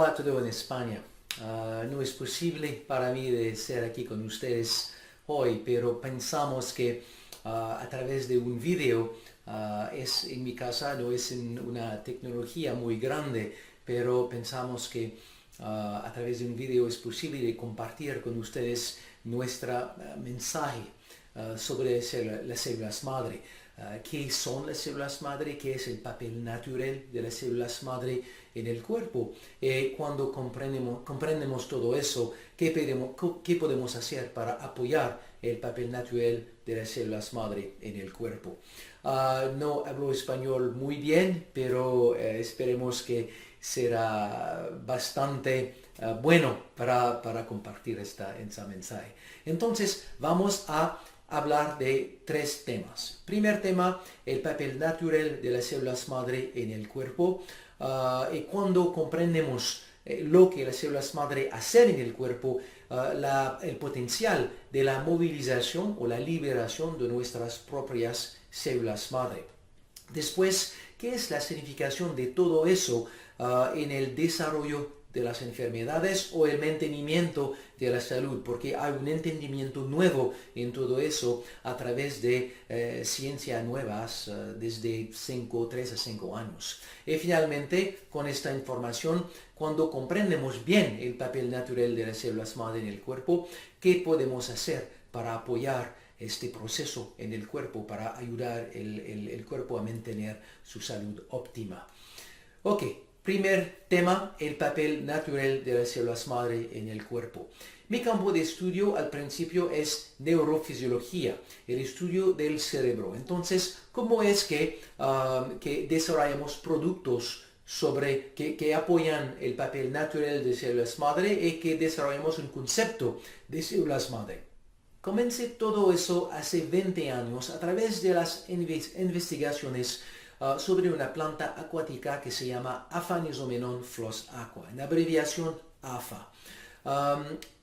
Hola a todos en España. No es posible para mí de ser aquí con ustedes hoy, pero pensamos que a través de un video, es en mi casa, no es en una tecnología muy grande, pero pensamos que a través de un video es posible de compartir con ustedes nuestro mensaje sobre las células madre. ¿Qué son las células madre? ¿Qué es el papel natural de las células madre en el cuerpo? Cuando comprendemos todo eso, ¿qué podemos hacer para apoyar el papel natural de las células madre en el cuerpo? No hablo español muy bien, pero esperemos que será bastante bueno para compartir ese mensaje. Entonces, vamos a hablar de tres temas. Primer tema, el papel natural de las células madre en el cuerpo. Y cuando comprendemos lo que las células madre hacen en el cuerpo, el potencial de la movilización o la liberación de nuestras propias células madre. Después, ¿qué es la significación de todo eso en el desarrollo de las enfermedades o el mantenimiento de la salud? Porque hay un entendimiento nuevo en todo eso a través de ciencias nuevas desde 3 a 5 años. Y finalmente, con esta información, cuando comprendemos bien el papel natural de las células madre en el cuerpo, ¿qué podemos hacer para apoyar este proceso en el cuerpo, para ayudar el cuerpo a mantener su salud óptima? Ok. Primer tema, el papel natural de las células madre en el cuerpo. Mi campo de estudio al principio es neurofisiología, el estudio del cerebro. Entonces, ¿cómo es que desarrollamos productos que apoyan el papel natural de células madre y que desarrollamos un concepto de células madre? Comencé todo eso hace 20 años a través de las investigaciones sobre una planta acuática que se llama Aphanizomenon flos aqua, en abreviación AFA.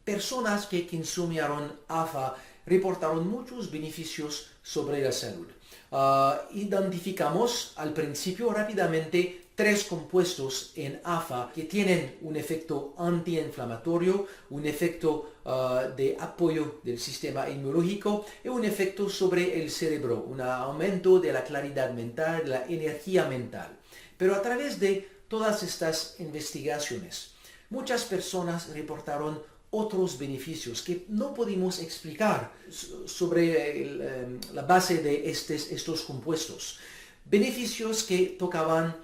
Personas que consumieron AFA reportaron muchos beneficios sobre la salud. Identificamos al principio rápidamente 3 compuestos en AFA que tienen un efecto antiinflamatorio, un efecto de apoyo del sistema inmunológico y un efecto sobre el cerebro, un aumento de la claridad mental, de la energía mental. Pero a través de todas estas investigaciones, muchas personas reportaron otros beneficios que no pudimos explicar sobre la base de estos compuestos. Beneficios que tocaban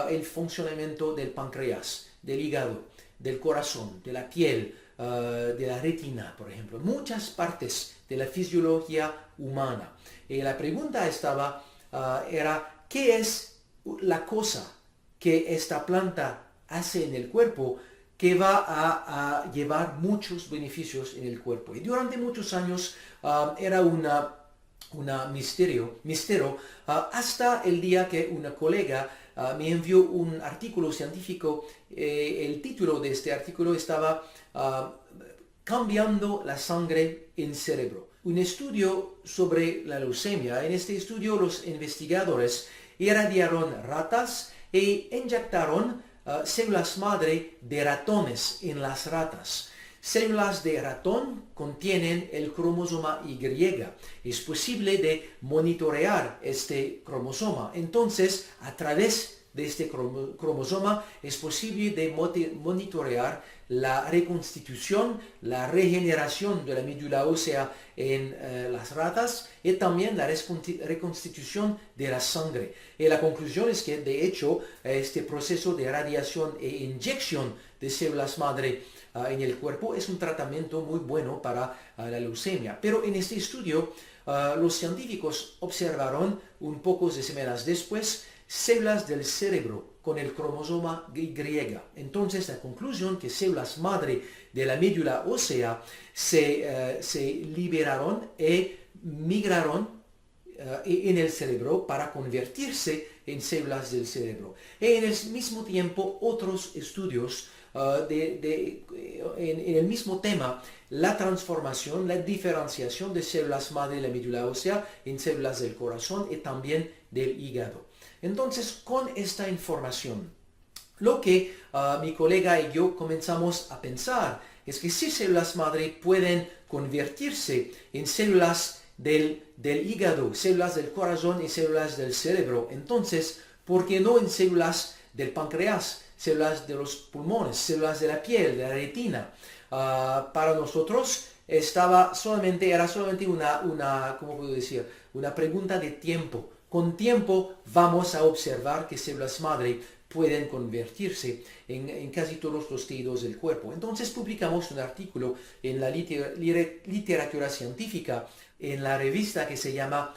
el funcionamiento del páncreas, del hígado, del corazón, de la piel, de la retina, por ejemplo. Muchas partes de la fisiología humana. Y la pregunta era, ¿qué es la cosa que esta planta hace en el cuerpo que va a llevar muchos beneficios en el cuerpo? Y durante muchos años era un misterio hasta el día que una colega me envió un artículo científico. El título de este artículo estaba Cambiando la sangre en cerebro. Un estudio sobre la leucemia. En este estudio los investigadores irradiaron ratas e inyectaron células madre de ratones en las ratas. Células de ratón contienen el cromosoma Y. Es posible de monitorear este cromosoma. Entonces, a través de este cromosoma es posible de monitorear la reconstitución, la regeneración de la médula ósea en las ratas y también la reconstitución de la sangre. Y la conclusión es que, de hecho, este proceso de radiación e inyección de células madre en el cuerpo es un tratamiento muy bueno para la leucemia. Pero en este estudio, los científicos observaron un pocos de semanas después células del cerebro con el cromosoma Y. Entonces, la conclusión que células madre de la médula ósea se liberaron y migraron en el cerebro para convertirse en células del cerebro. Y en el mismo tiempo, otros estudios en el mismo tema, la transformación, la diferenciación de células madre de la médula ósea en células del corazón y también del hígado. Entonces, con esta información, Lo que mi colega y yo comenzamos a pensar es que si células madre pueden convertirse en células del hígado, células del corazón y células del cerebro, entonces, ¿por qué no en células del páncreas, células de los pulmones, células de la piel, de la retina? Para nosotros era solamente ¿cómo puedo decir? Una pregunta de tiempo. Con tiempo vamos a observar que células madre pueden convertirse en casi todos los tejidos del cuerpo. Entonces publicamos un artículo en la literatura científica, en la revista que se llama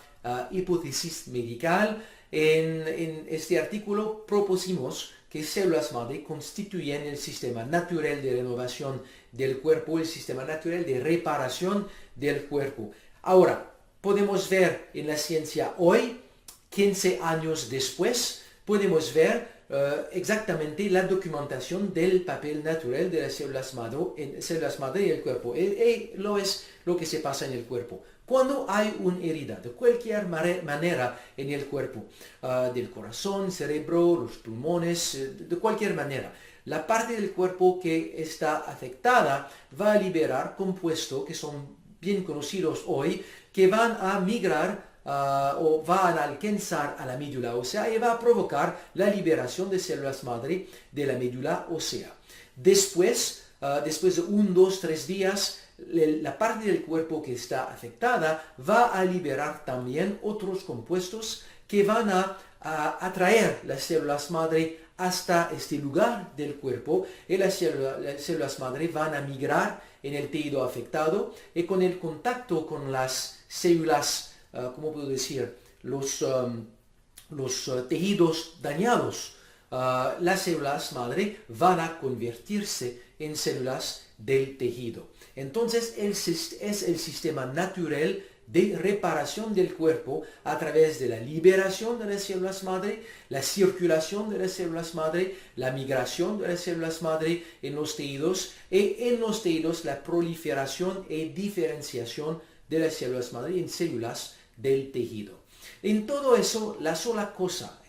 Hipótesis Medical. En este artículo propusimos que células madre constituyen el sistema natural de renovación del cuerpo, el sistema natural de reparación del cuerpo. Ahora, podemos ver en la ciencia hoy, 15 años después, podemos ver exactamente la documentación del papel natural de las células madre en el cuerpo. Lo es lo que se pasa en el cuerpo. Cuando hay una herida, de cualquier manera en el cuerpo, del corazón, cerebro, los pulmones, de cualquier manera, la parte del cuerpo que está afectada va a liberar compuestos que son bien conocidos hoy, que van a migrar o van a alcanzar a la médula ósea y va a provocar la liberación de células madre de la médula ósea. Después de 1, 2, 3 días, la parte del cuerpo que está afectada va a liberar también otros compuestos que van a atraer las células madre hasta este lugar del cuerpo, y las células madre van a migrar en el tejido afectado, y con el contacto con las células, ¿cómo puedo decir?, los tejidos dañados, las células madre van a convertirse en células del tejido. Entonces es el sistema natural de reparación del cuerpo a través de la liberación de las células madre, la circulación de las células madre, la migración de las células madre en los tejidos, y en los tejidos la proliferación y diferenciación de las células madre en células del tejido. En todo eso, la sola cosa,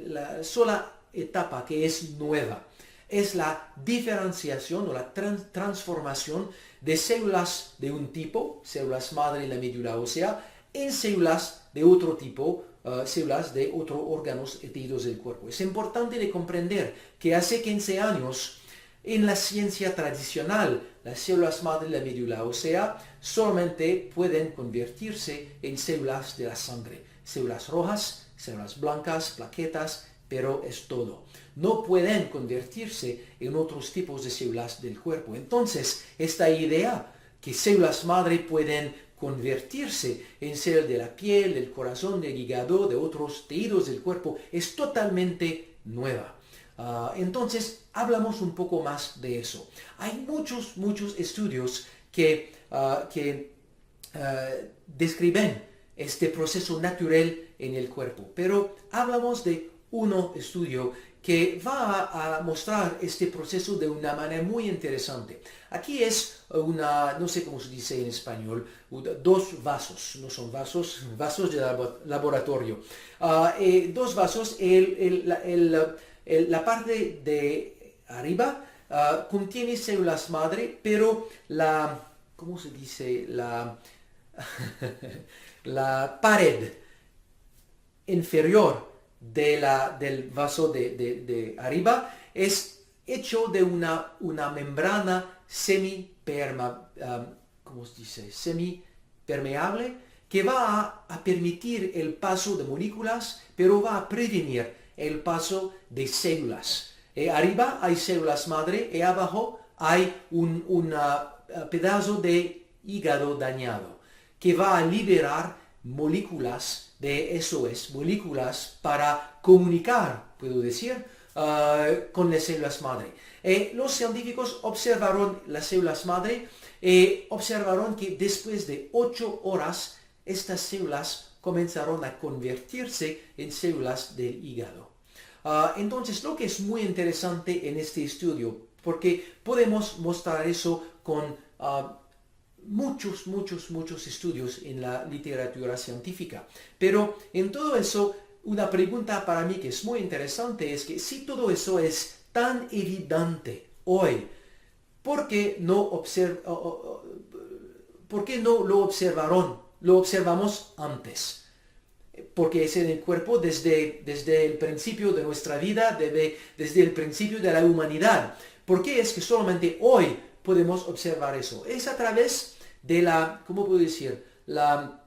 la sola etapa que es nueva, es la diferenciación o la transformación de células de un tipo, células madre en la médula ósea, en células de otro tipo, células de otros órganos y tejidos del cuerpo. Es importante de comprender que hace 15 años, en la ciencia tradicional, las células madre en la médula ósea solamente pueden convertirse en células de la sangre, células rojas, células blancas, plaquetas, pero es todo. No pueden convertirse en otros tipos de células del cuerpo. Entonces, esta idea que células madre pueden convertirse en células de la piel, del corazón, del hígado, de otros tejidos del cuerpo, es totalmente nueva. Entonces, hablamos un poco más de eso. Hay muchos estudios que describen este proceso natural en el cuerpo, pero hablamos de un estudio que va a mostrar este proceso de una manera muy interesante. Aquí es no sé cómo se dice en español, dos vasos, no son vasos, vasos de laboratorio. Dos vasos, la parte de arriba contiene células madre, pero ¿cómo se dice? La pared inferior del vaso de arriba es hecho de una membrana semipermeable que va a permitir el paso de moléculas, pero va a prevenir el paso de células. Arriba hay células madre y abajo hay un pedazo de hígado dañado que va a liberar moléculas moléculas para comunicar, puedo decir, con las células madre. Los científicos observaron las células madre y observaron que después de 8 horas estas células comenzaron a convertirse en células del hígado. Entonces, lo que es muy interesante en este estudio, porque podemos mostrar eso con muchos estudios en la literatura científica. Pero en todo eso, una pregunta para mí que es muy interesante es que si todo eso es tan evidente hoy? ¿Por qué no, ¿por qué no lo observaron? Lo observamos antes. Porque es en el cuerpo desde el principio de nuestra vida, desde el principio de la humanidad. ¿Por qué es que solamente hoy podemos observar eso? Es a través de la, ¿cómo puedo decir? La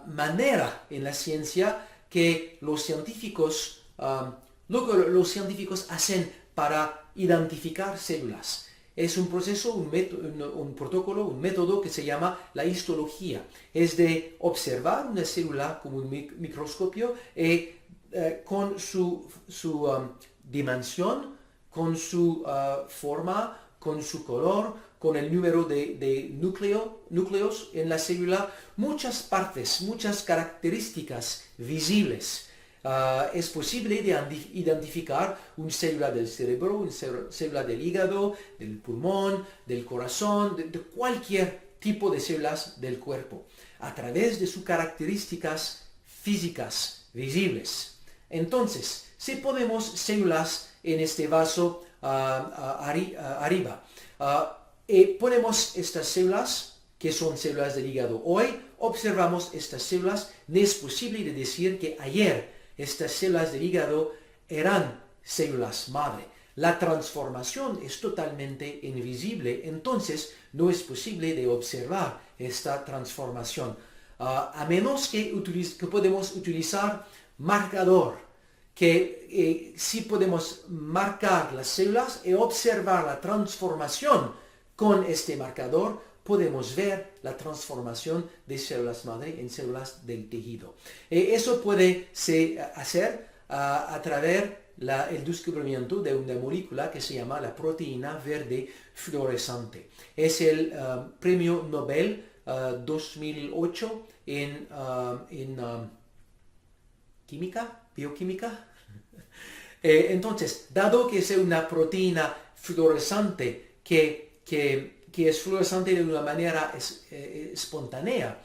manera en la ciencia que los científicos, los científicos hacen para identificar células. Es un proceso, un protocolo, un método que se llama la histología. Es de observar una célula con un microscopio con su dimensión, con su forma, con su color, con el número de núcleos en la célula, muchas partes, muchas características visibles. Es posible identificar una célula del cerebro, una célula del hígado, del pulmón, del corazón, de cualquier tipo de células del cuerpo, a través de sus características físicas visibles. Entonces, si ponemos células en este vaso arriba, ponemos estas células, que son células del hígado. Hoy observamos estas células. No es posible de decir que ayer estas células del hígado eran células madre. La transformación es totalmente invisible, entonces no es posible de observar esta transformación. A menos que podemos utilizar marcador, que si podemos marcar las células y observar la transformación con este marcador, podemos ver la transformación de células madre en células del tejido. Eso puede hacer a través del descubrimiento de una molécula que se llama la proteína verde fluorescente. Es el premio Nobel 2008 en bioquímica. Entonces, dado que es una proteína fluorescente que es fluorescente de una manera espontánea,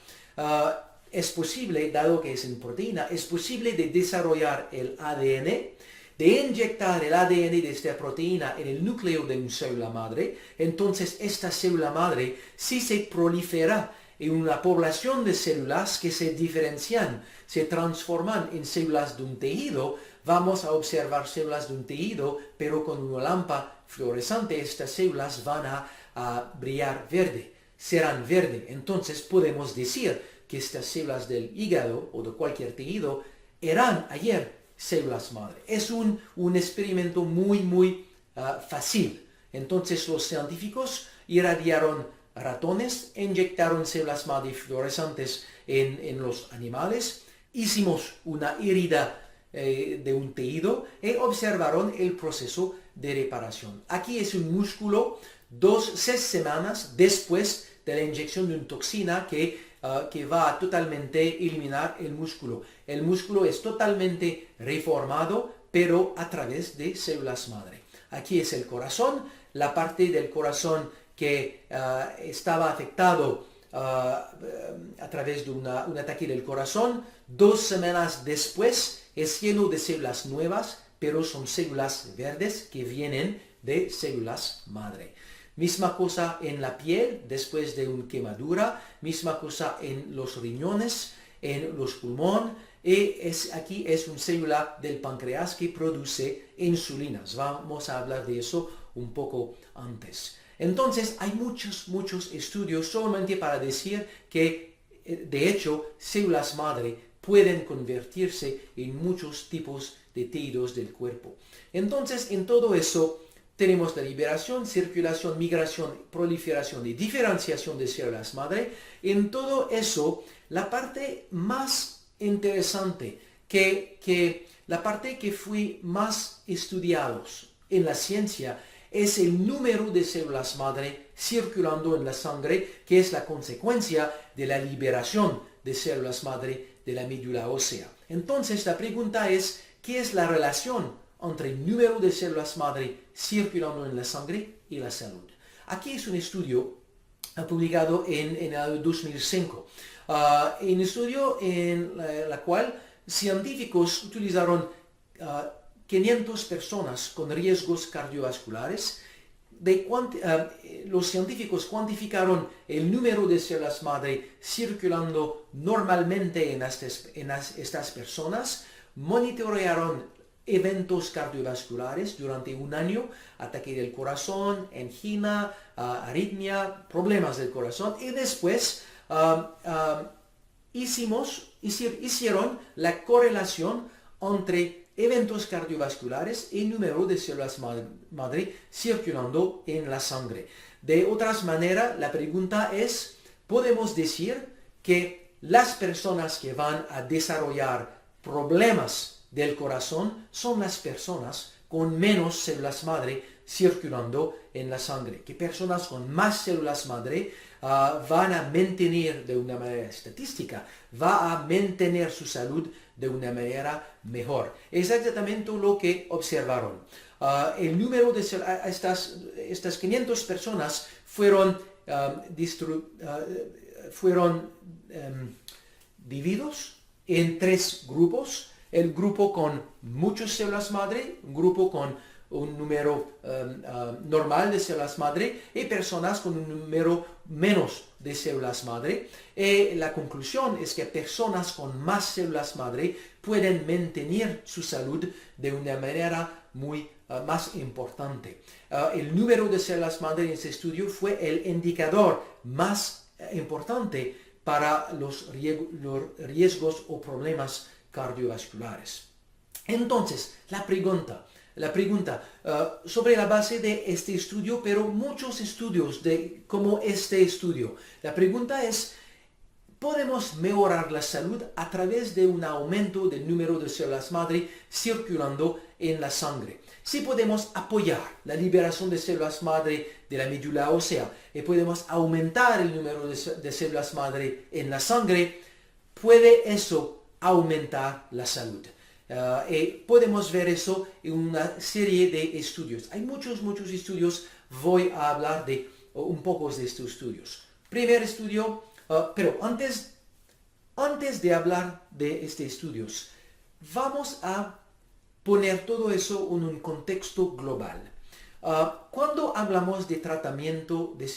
es posible, dado que es en proteína, es posible de desarrollar el ADN, de inyectar el ADN de esta proteína en el núcleo de una célula madre. Entonces, esta célula madre sí se prolifera en una población de células que se diferencian, se transforman en células de un tejido. Vamos a observar células de un tejido, pero con una lámpara fluorescente. Estas células van a brillar verde, serán verde. Entonces podemos decir que estas células del hígado o de cualquier tejido eran ayer células madre. Es un experimento muy fácil. Entonces los científicos irradiaron ratones, inyectaron células madre fluorescentes en los animales, hicimos una herida de un tejido y observaron el proceso de reparación. Aquí es un músculo 6 semanas después de la inyección de una toxina que va a totalmente eliminar el músculo. El músculo es totalmente reformado, pero a través de células madre. Aquí es el corazón, la parte del corazón que estaba afectado a través de un ataque del corazón. 2 semanas después es lleno de células nuevas, pero son células verdes que vienen de células madre. Misma cosa en la piel después de una quemadura, misma cosa en los riñones, en los pulmones, y aquí es una célula del páncreas que produce insulinas. Vamos a hablar de eso un poco antes. Entonces hay muchos estudios solamente para decir que de hecho células madre pueden convertirse en muchos tipos de tejidos del cuerpo. Entonces en todo eso tenemos la liberación, circulación, migración, proliferación y diferenciación de células madre. En todo eso, la parte más interesante, la parte que fue más estudiados en la ciencia, es el número de células madre circulando en la sangre, que es la consecuencia de la liberación de células madre de la médula ósea. Entonces, la pregunta es, ¿qué es la relación entre el número de células madre circulando en la sangre y la salud? Aquí es un estudio publicado en el 2005. Un estudio en la cual científicos utilizaron 500 personas con riesgos cardiovasculares. Los científicos cuantificaron el número de células madre circulando normalmente en estas personas, monitorearon eventos cardiovasculares durante un año, ataque del corazón, angina, arritmia, problemas del corazón, y después hicieron la correlación entre eventos cardiovasculares y número de células madre circulando en la sangre. De otras maneras, la pregunta es, ¿podemos decir que las personas que van a desarrollar problemas del corazón son las personas con menos células madre circulando en la sangre? Que personas con más células madre van a mantener de una manera estadística, va a mantener su salud de una manera mejor. Es exactamente lo que observaron. El número de estas 500 personas fueron divididos en 3 grupos. El grupo con muchas células madre, un grupo con un número normal de células madre y personas con un número menos de células madre. Y la conclusión es que personas con más células madre pueden mantener su salud de una manera muy más importante. El número de células madre en este estudio fue el indicador más importante para los riesgos o problemas cardiovasculares. Entonces, la pregunta sobre la base de este estudio, pero muchos estudios como este estudio, la pregunta es, ¿podemos mejorar la salud a través de un aumento del número de células madre circulando en la sangre? Si podemos apoyar la liberación de células madre de la médula ósea y podemos aumentar el número de células madre en la sangre, ¿puede eso aumentar la salud? Podemos ver eso en una serie de estudios. Hay muchos estudios. Voy a hablar de un poco de estos estudios. Primer estudio, pero antes de hablar de estos estudios, vamos a poner todo eso en un contexto global. Cuando hablamos de tratamiento de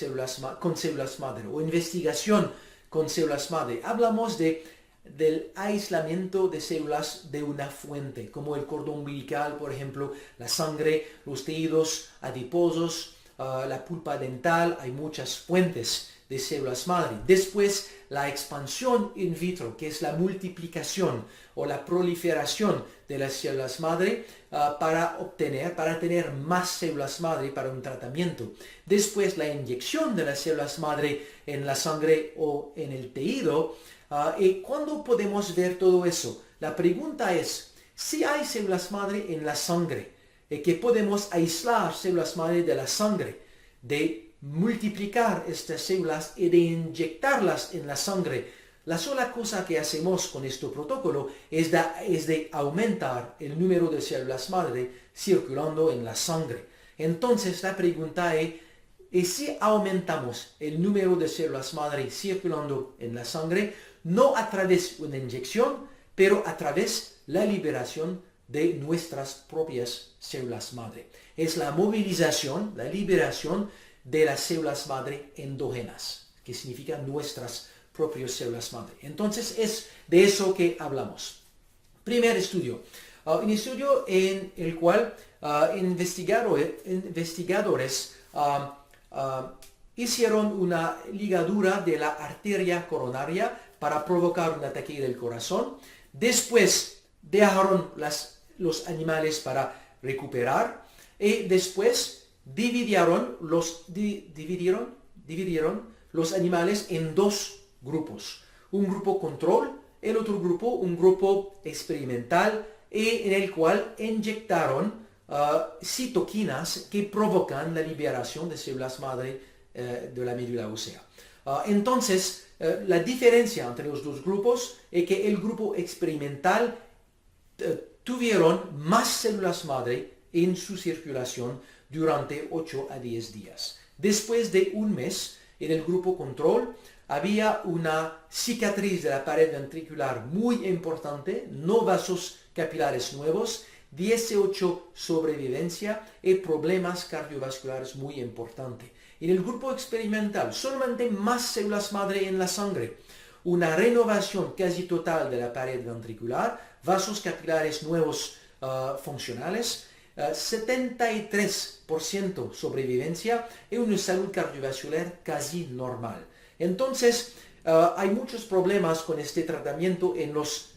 con células madre o investigación con células madre, hablamos del aislamiento de células de una fuente, como el cordón umbilical, por ejemplo, la sangre, los tejidos adiposos, la pulpa dental. Hay muchas fuentes de células madre. Después, la expansión in vitro, que es la multiplicación o la proliferación de las células madre para tener más células madre para un tratamiento. Después, la inyección de las células madre en la sangre o en el tejido. ¿Y cuándo podemos ver todo eso? La pregunta es, si hay células madre en la sangre, que podemos aislar células madre de la sangre, de multiplicar estas células y de inyectarlas en la sangre, la sola cosa que hacemos con este protocolo es de aumentar el número de células madre circulando en la sangre. Entonces la pregunta es, ¿y si aumentamos el número de células madre circulando en la sangre, no a través de una inyección, pero a través de la liberación de nuestras propias células madre? Es la movilización, la liberación de las células madre endógenas, que significa nuestras propias células madre. Entonces es de eso que hablamos. Primer estudio. Un estudio en el cual investigadores hicieron una ligadura de la arteria coronaria para provocar un ataque del corazón. Después dejaron los animales para recuperar y después dividieron los animales en 2 grupos. Un grupo control, el otro grupo, un grupo experimental, y en el cual inyectaron citoquinas que provocan la liberación de células madre de la médula ósea. Entonces, la diferencia entre los 2 grupos es que el grupo experimental tuvieron más células madre en su circulación durante 8 a 10 días. Después de un mes, en el grupo control, había una cicatriz de la pared ventricular muy importante, no vasos capilares nuevos, 18 sobrevivencia y problemas cardiovasculares muy importantes. En el grupo experimental, solamente más células madre en la sangre, una renovación casi total de la pared ventricular, vasos capilares nuevos funcionales, 73% sobrevivencia y una salud cardiovascular casi normal. Entonces, hay muchos problemas con este tratamiento en los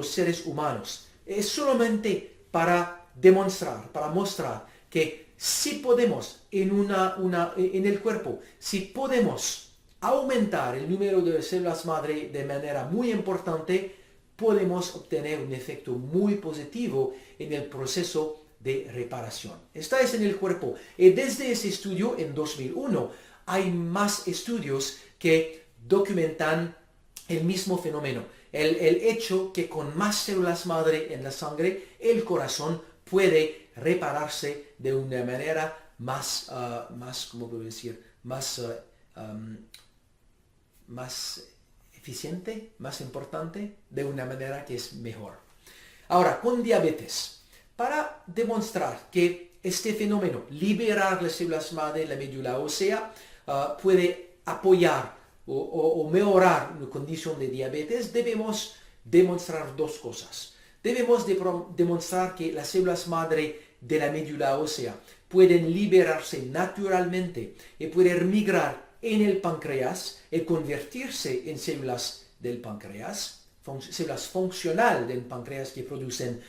seres humanos. Es solamente para demostrar que si podemos en el cuerpo, si podemos aumentar el número de células madre de manera muy importante, podemos obtener un efecto muy positivo en el proceso de reparación. Esta es en el cuerpo. Y desde ese estudio, en 2001, hay más estudios que documentan el mismo fenómeno. El hecho que con más células madre en la sangre, el corazón puede repararse de una manera más ¿cómo puedo decir? Más eficiente, más importante, de una manera que es mejor. Ahora, con diabetes, para demostrar que este fenómeno, liberar las células madre de la médula ósea, puede apoyar o mejorar una condición de diabetes, debemos demostrar dos cosas. Debemos demostrar que las células madre de la médula ósea pueden liberarse naturalmente y pueden migrar en el páncreas y convertirse en células del páncreas, células funcionales del páncreas que producen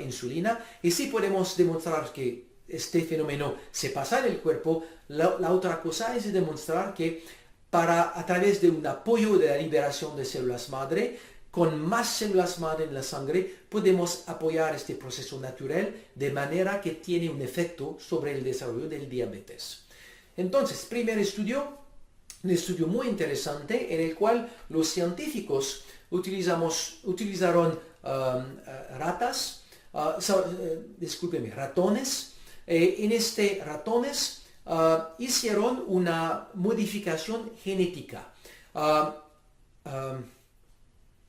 insulina. Y si podemos demostrar que este fenómeno se pasa en el cuerpo, la otra cosa es demostrar que a través de un apoyo de la liberación de células madre, con más células madre en la sangre, podemos apoyar este proceso natural de manera que tiene un efecto sobre el desarrollo del diabetes. Entonces, primer estudio, un estudio muy interesante en el cual los científicos utilizaron ratones. En este ratones hicieron una modificación genética.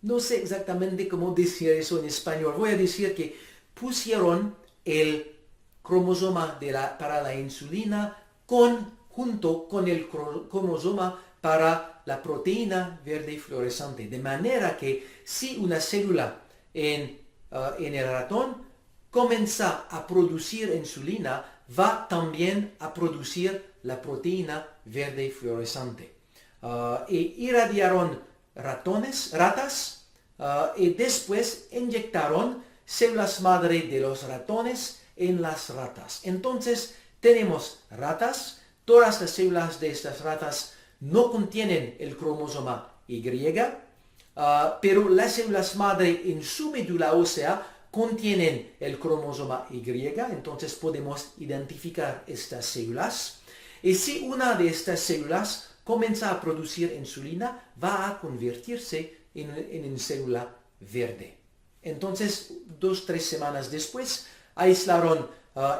No sé exactamente cómo decir eso en español. Voy a decir que pusieron el cromosoma para la insulina junto con el cromosoma para la proteína verde fluorescente. De manera que si una célula en el ratón comienza a producir insulina, va también a producir la proteína verde fluorescente. Y irradiaron ratas y después inyectaron células madre de los ratones en las ratas. Entonces tenemos ratas, todas las células de estas ratas no contienen el cromosoma Y, pero las células madre en su médula ósea contienen el cromosoma Y, entonces podemos identificar estas células. Y si una de estas células comienza a producir insulina, va a convertirse en una célula verde. Entonces, 2-3 semanas después, aislaron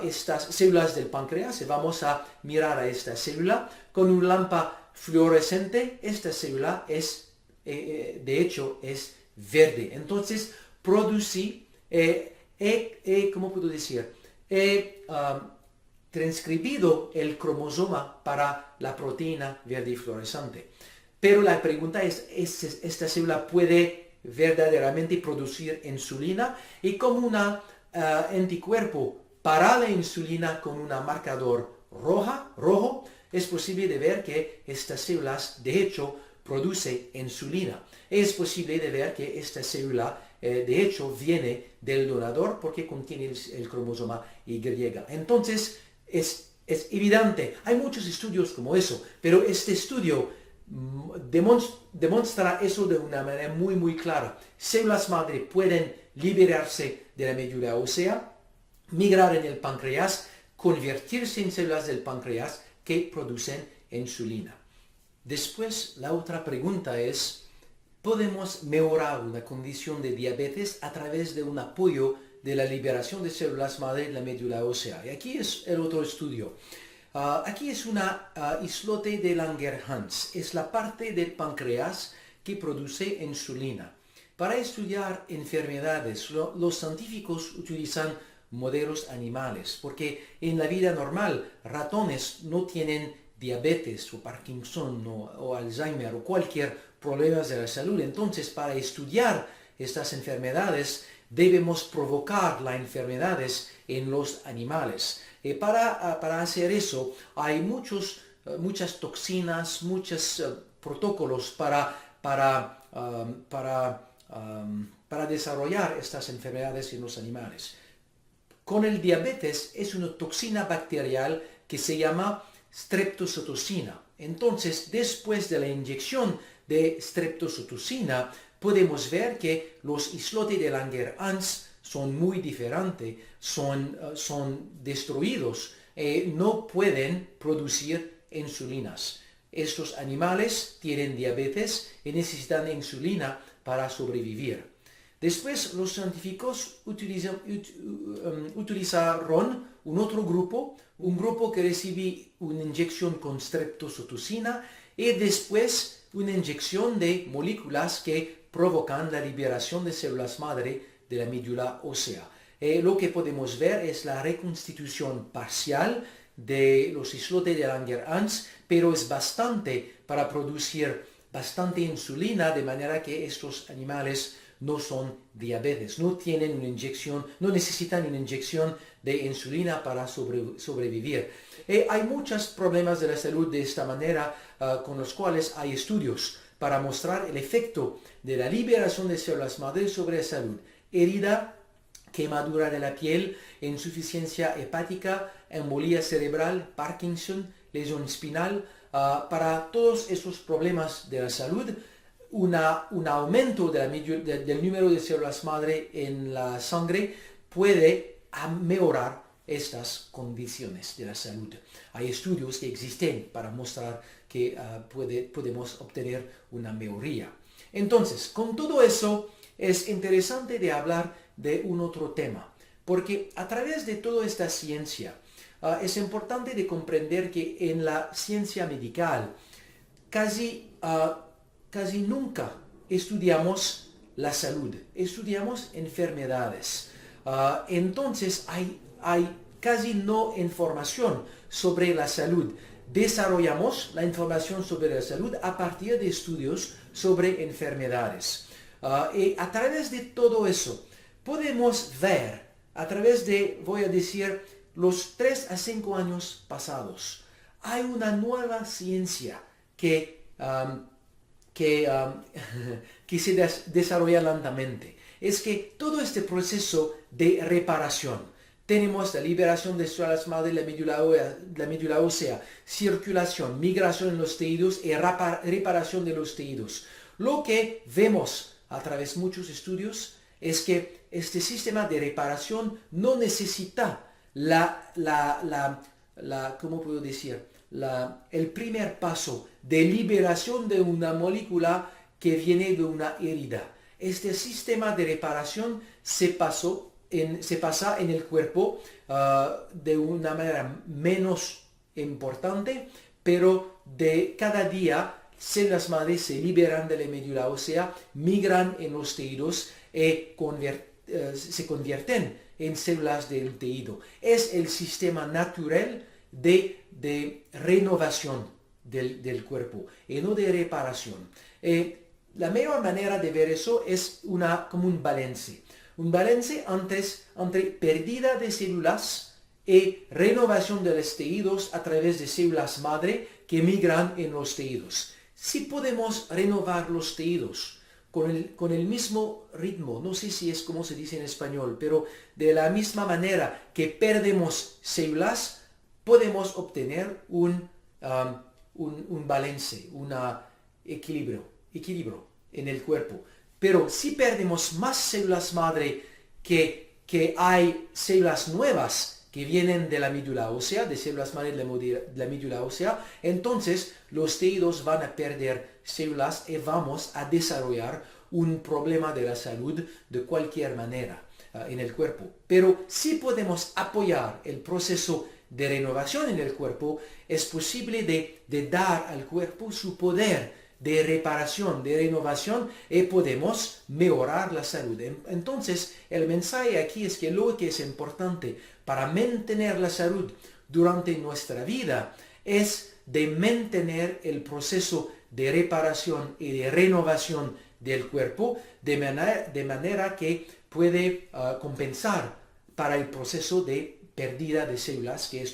estas células del páncreas y vamos a mirar a esta célula con una lámpara fluorescente. Esta célula de hecho, es verde. Entonces, produce, ¿cómo puedo decir? Transcribido el cromosoma para la proteína verde fluorescente. Pero la pregunta es, ¿esta célula puede verdaderamente producir insulina? Y como un anticuerpo para la insulina con un marcador rojo, es posible de ver que estas células, de hecho, produce insulina. Es posible de ver que esta célula, de hecho, viene del donador porque contiene el cromosoma Y. Entonces, es evidente, hay muchos estudios como eso, pero este estudio demuestra eso de una manera muy, muy clara. Células madre pueden liberarse de la médula ósea, migrar en el páncreas, convertirse en células del páncreas que producen insulina. Después, la otra pregunta es, ¿podemos mejorar una condición de diabetes a través de un apoyo de la liberación de células madre de la médula ósea? Y aquí es el otro estudio. Aquí es una islote de Langerhans. Es la parte del páncreas que produce insulina. Para estudiar enfermedades, los científicos utilizan modelos animales, porque en la vida normal ratones no tienen diabetes o Parkinson o Alzheimer o cualquier problema de la salud. Entonces, para estudiar estas enfermedades, debemos provocar las enfermedades en los animales. Para hacer eso, hay muchas toxinas, muchos protocolos para desarrollar estas enfermedades en los animales. Con el diabetes es una toxina bacterial que se llama streptozotocina. Entonces, después de la inyección de streptozotocina, podemos ver que los islotes de Langerhans son muy diferentes, son destruidos, no pueden producir insulinas. Estos animales tienen diabetes y necesitan insulina para sobrevivir. Después los científicos utilizaron un otro grupo, un grupo que recibe una inyección con streptozotocina y después una inyección de moléculas que provocan la liberación de células madre de la médula ósea. Lo que podemos ver es la reconstitución parcial de los islotes de Langerhans, pero es bastante para producir bastante insulina, de manera que estos animales no son diabetes, no tienen una inyección, no necesitan una inyección de insulina para sobrevivir. Hay muchos problemas de la salud de esta manera, con los cuales hay estudios para mostrar el efecto de la liberación de células madre sobre la salud. Herida, quemadura de la piel, insuficiencia hepática, embolía cerebral, Parkinson, lesión espinal. Para todos esos problemas de la salud, un aumento del número de células madre en la sangre puede mejorar estas condiciones de la salud. Hay estudios que existen para mostrar que podemos obtener una mejoría. Entonces, con todo eso, es interesante de hablar de un otro tema, porque a través de toda esta ciencia, es importante de comprender que en la ciencia medical casi nunca estudiamos la salud, estudiamos enfermedades. Entonces hay casi no información sobre la salud. Desarrollamos la información sobre la salud a partir de estudios sobre enfermedades. Y a través de todo eso, podemos ver, a través de, voy a decir, los 3 a 5 años pasados, hay una nueva ciencia que se desarrolla lentamente. Es que todo este proceso de reparación, tenemos la liberación de células madre de la médula ósea, circulación, migración en los tejidos y reparación de los tejidos. Lo que vemos a través de muchos estudios es que este sistema de reparación no necesita ¿cómo puedo decir? El primer paso de liberación de una molécula que viene de una herida. Este sistema de reparación se pasa en el cuerpo de una manera menos importante, pero de cada día células madre se liberan de la médula ósea, migran en los tejidos y se convierten en células del tejido. Es el sistema natural de renovación del cuerpo y no de reparación. La mejor manera de ver eso es como un balance. Un balance entre pérdida de células y renovación de los tejidos a través de células madre que migran en los tejidos. Si podemos renovar los tejidos con el mismo ritmo, no sé si es como se dice en español, pero de la misma manera que perdemos células, podemos obtener un balance, un equilibrio en el cuerpo. Pero si perdemos más células madre que hay células nuevas que vienen de la médula ósea, de células madre de la médula ósea, entonces los tejidos van a perder células y vamos a desarrollar un problema de la salud de cualquier manera en el cuerpo. Pero si podemos apoyar el proceso de renovación en el cuerpo, es posible de dar al cuerpo su poder de reparación, de renovación, y podemos mejorar la salud. Entonces, el mensaje aquí es que lo que es importante para mantener la salud durante nuestra vida es de mantener el proceso de reparación y de renovación del cuerpo de manera que puede compensar para el proceso de pérdida de células que es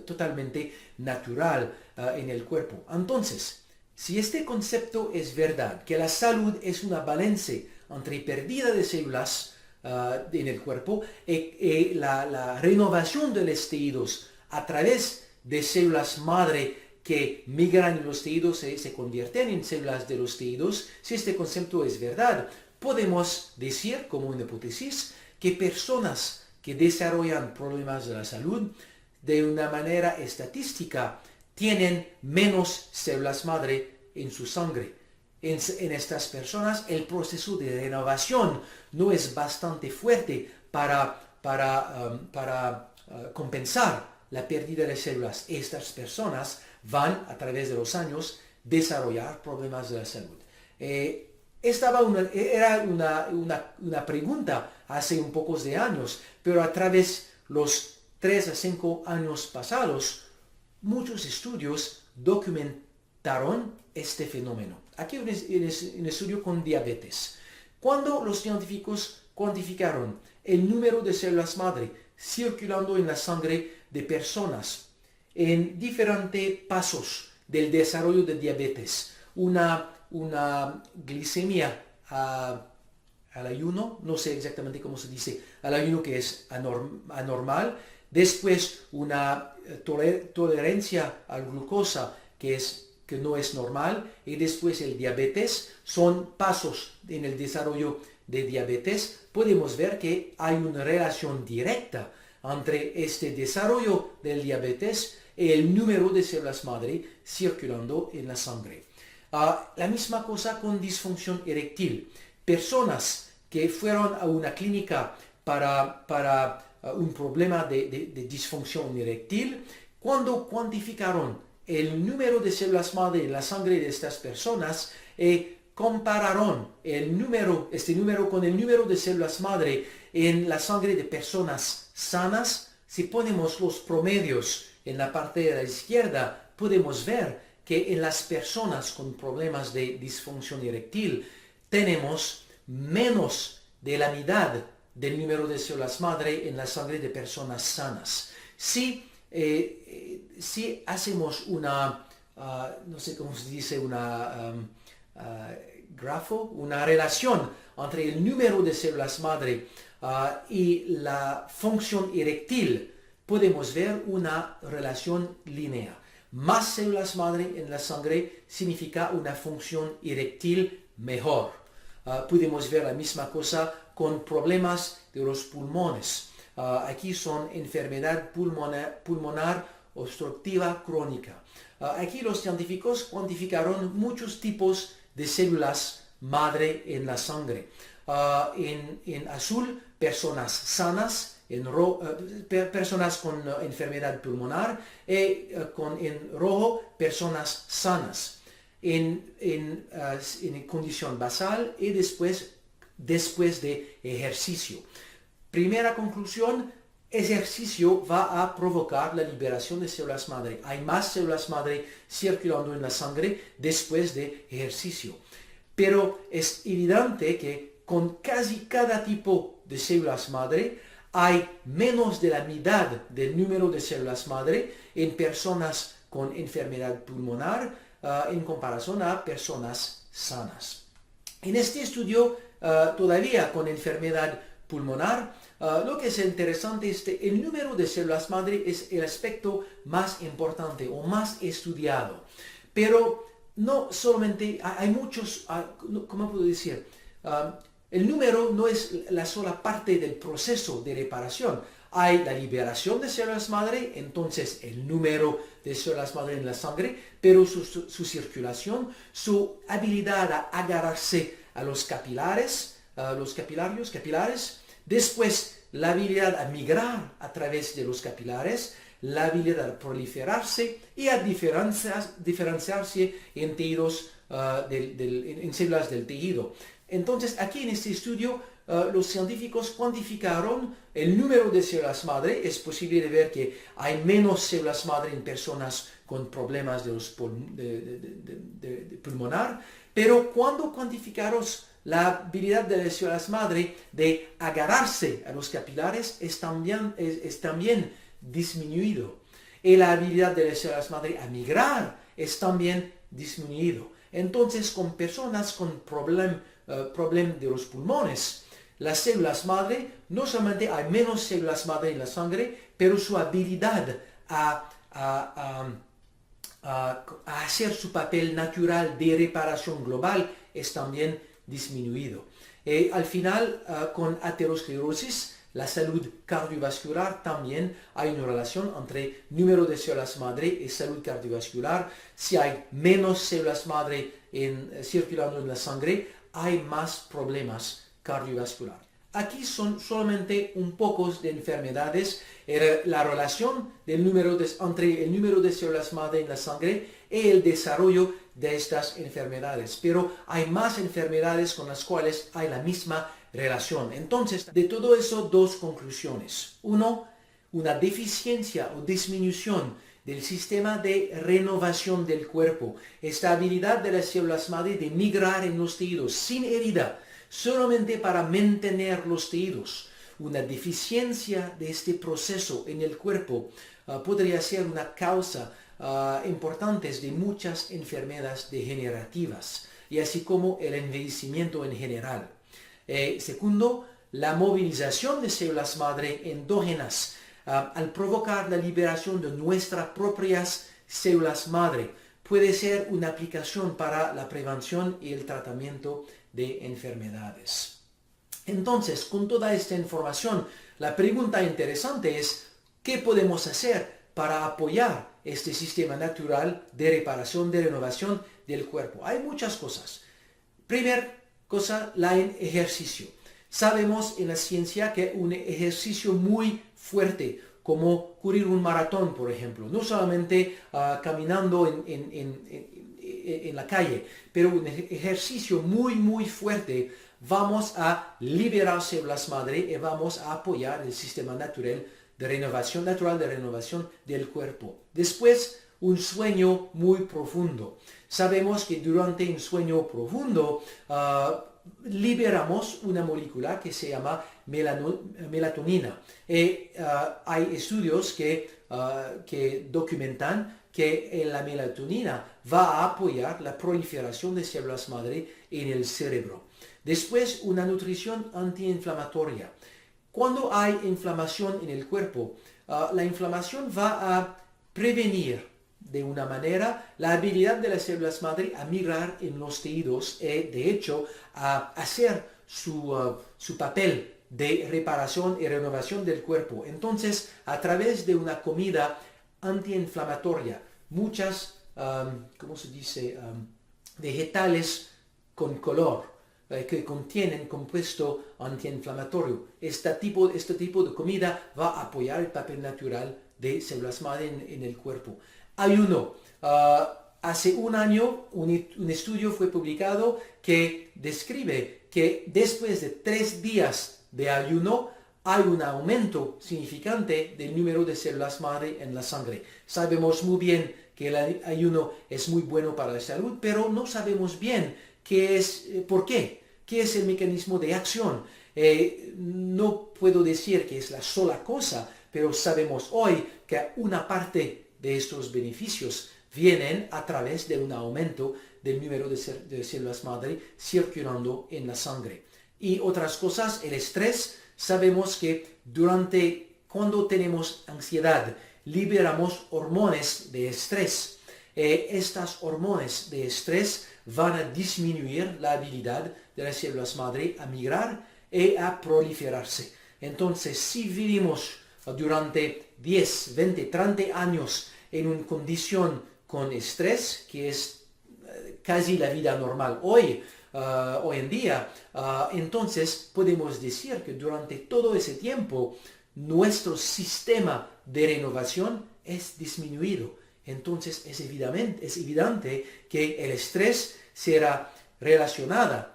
totalmente natural en el cuerpo. Entonces, si este concepto es verdad, que la salud es una balance entre pérdida de células en el cuerpo y la renovación de los tejidos a través de células madre que migran en los tejidos y se convierten en células de los tejidos, si este concepto es verdad, podemos decir como una hipótesis que personas que desarrollan problemas de la salud de una manera estadística tienen menos células madre en su sangre. En estas personas el proceso de renovación no es bastante fuerte para compensar la pérdida de células. Estas personas van a través de los años desarrollar problemas de la salud. Era una pregunta hace un pocos de años, pero a través de los 3 a 5 años pasados, muchos estudios documentaron este fenómeno. Aquí un estudio con diabetes. Cuando los científicos cuantificaron el número de células madre circulando en la sangre de personas en diferentes pasos del desarrollo de diabetes, una glicemia al ayuno, no sé exactamente cómo se dice, al ayuno que es anormal, después una tolerancia a glucosa que no es normal, y después el diabetes. Son pasos en el desarrollo de diabetes. Podemos ver que hay una relación directa entre este desarrollo del diabetes y el número de células madre circulando en la sangre. La misma cosa con disfunción eréctil. Personas que fueron a una clínica para un problema de disfunción eréctil, cuando cuantificaron el número de células madre en la sangre de estas personas y compararon este número con el número de células madre en la sangre de personas sanas, si ponemos los promedios en la parte de la izquierda, podemos ver que en las personas con problemas de disfunción eréctil tenemos menos de la mitad del número de células madre en la sangre de personas sanas. Si hacemos no sé cómo se dice, una relación entre el número de células madre y la función eréctil, podemos ver una relación lineal. Más células madre en la sangre significa una función eréctil mejor. Podemos ver la misma cosa con problemas de los pulmones. Aquí son enfermedad pulmonar obstructiva crónica. Aquí los científicos cuantificaron muchos tipos de células madre en la sangre. En azul, personas sanas, personas con enfermedad pulmonar, y en rojo, personas sanas. En condición basal y después de ejercicio. Primera conclusión, ejercicio va a provocar la liberación de células madre. Hay más células madre circulando en la sangre después de ejercicio. Pero es evidente que con casi cada tipo de células madre hay menos de la mitad del número de células madre en personas con enfermedad pulmonar en comparación a personas sanas. En este estudio, todavía con enfermedad pulmonar, lo que es interesante es que el número de células madre es el aspecto más importante o más estudiado. Pero no solamente, hay muchos, ¿cómo puedo decir? El número no es la sola parte del proceso de reparación. Hay la liberación de células madre, entonces el número de células madre en la sangre, pero su circulación, su habilidad a agarrarse a los capilares, capilares, después la habilidad a migrar a través de los capilares, la habilidad de proliferarse y a diferenciarse en tejidos, en células del tejido. Entonces, aquí en este estudio, los científicos cuantificaron el número de células madre. Es posible de ver que hay menos células madre en personas con problemas de pulmonar, pero cuando cuantificaron la habilidad de las células madre de agarrarse a los capilares es también disminuido. Y la habilidad de las células madre a migrar es también disminuido. Entonces, con personas con problema de los pulmones, las células madre, no solamente hay menos células madre en la sangre, pero su habilidad a hacer su papel natural de reparación global es también disminuido. Al final, con aterosclerosis, la salud cardiovascular también hay una relación entre número de células madre y salud cardiovascular. Si hay menos células madre circulando en la sangre, hay más problemas cardiovasculares. Aquí son solamente un poco de enfermedades, la relación entre el número de células madre en la sangre y el desarrollo de estas enfermedades. Pero hay más enfermedades con las cuales hay la misma relación. Entonces, de todo eso, dos conclusiones. Uno, una deficiencia o disminución del sistema de renovación del cuerpo. Esta habilidad de las células madre de migrar en los tejidos sin herida, solamente para mantener los tejidos. Una deficiencia de este proceso en el cuerpo podría ser una causa importante de muchas enfermedades degenerativas, y así como el envejecimiento en general. Segundo, la movilización de células madre endógenas al provocar la liberación de nuestras propias células madre puede ser una aplicación para la prevención y el tratamiento de enfermedades. Entonces, con toda esta información, la pregunta interesante es, ¿qué podemos hacer para apoyar este sistema natural de reparación, de renovación del cuerpo? Hay muchas cosas. Primera cosa, el ejercicio. Sabemos en la ciencia que un ejercicio muy fuerte, como correr un maratón, por ejemplo, no solamente caminando en la calle, pero un ejercicio muy fuerte, vamos a liberar células madre y vamos a apoyar el sistema natural de renovación del cuerpo. Después, un sueño muy profundo. Sabemos que durante un sueño profundo liberamos una molécula que se llama melatonina. Hay estudios que documentan que la melatonina va a apoyar la proliferación de células madre en el cerebro. Después, una nutrición antiinflamatoria. Cuando hay inflamación en el cuerpo, la inflamación va a prevenir de una manera la habilidad de las células madre a migrar en los tejidos y, de hecho, a hacer su papel de reparación y renovación del cuerpo. Entonces, a través de una comida antiinflamatoria, muchas, vegetales con color, que contienen compuesto antiinflamatorio. Este tipo de comida va a apoyar el papel natural de células madre en el cuerpo. Ayuno. Hace un año un estudio fue publicado que describe que después de 3 días de ayuno hay un aumento significante del número de células madre en la sangre. Sabemos muy bien que el ayuno es muy bueno para la salud, pero no sabemos bien por qué. ¿Qué es el mecanismo de acción? No puedo decir que es la sola cosa, pero sabemos hoy que una parte de estos beneficios vienen a través de un aumento del número de células madre circulando en la sangre. Y otras cosas, el estrés. Sabemos que cuando tenemos ansiedad, liberamos hormonas de estrés. Estas hormonas de estrés van a disminuir la habilidad de las células madre a migrar y a proliferarse. Entonces, si vivimos durante 10, 20, 30 años en una condición con estrés, que es casi la vida normal hoy en día, entonces podemos decir que durante todo ese tiempo nuestro sistema de renovación es disminuido. Entonces es evidente que el estrés será relacionado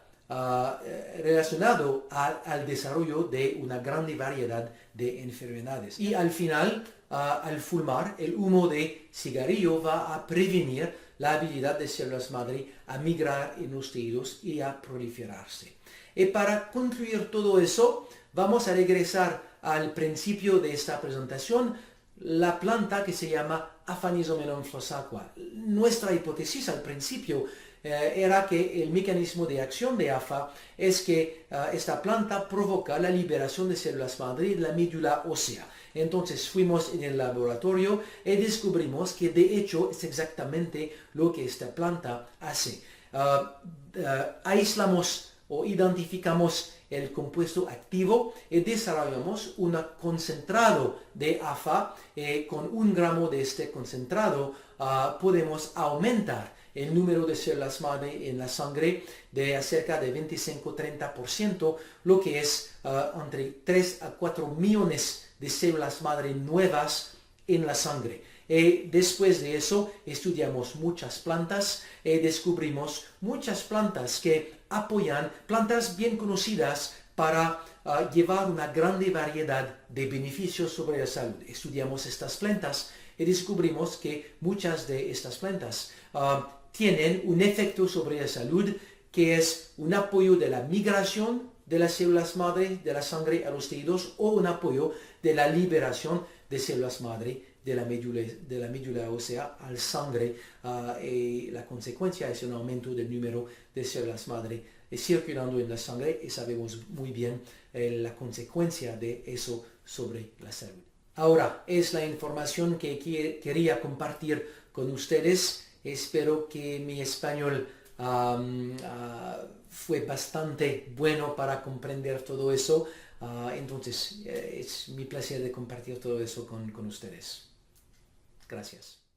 al desarrollo de una gran variedad de enfermedades. Y al final, al fumar, el humo de cigarrillo va a prevenir la habilidad de células madre a migrar en los tejidos y a proliferarse. Y para concluir todo eso, vamos a regresar al principio de esta presentación, la planta que se llama Aphanizomenon flossaqua. Nuestra hipótesis al principio era que el mecanismo de acción de AFA es que esta planta provoca la liberación de células madre de la médula ósea. Entonces fuimos en el laboratorio y descubrimos que de hecho es exactamente lo que esta planta hace. Aislamos o identificamos el compuesto activo y desarrollamos un concentrado de AFA. Con 1 gramo de este concentrado podemos aumentar el número de células madre en la sangre de cerca de 25-30%, lo que es entre 3 a 4 millones de células madre nuevas en la sangre. Después de eso estudiamos muchas plantas y descubrimos muchas plantas que apoyan, plantas bien conocidas para llevar una gran variedad de beneficios sobre la salud. Estudiamos estas plantas y descubrimos que muchas de estas plantas tienen un efecto sobre la salud que es un apoyo de la migración de las células madre de la sangre a los tejidos o un apoyo de la liberación de células madre de la médula ósea al sangre y la consecuencia es un aumento del número de células madre circulando en la sangre y sabemos muy bien la consecuencia de eso sobre la salud. Ahora es la información que quería compartir con ustedes. Espero que mi español fue bastante bueno para comprender todo eso. Entonces es mi placer de compartir todo eso con ustedes. Gracias.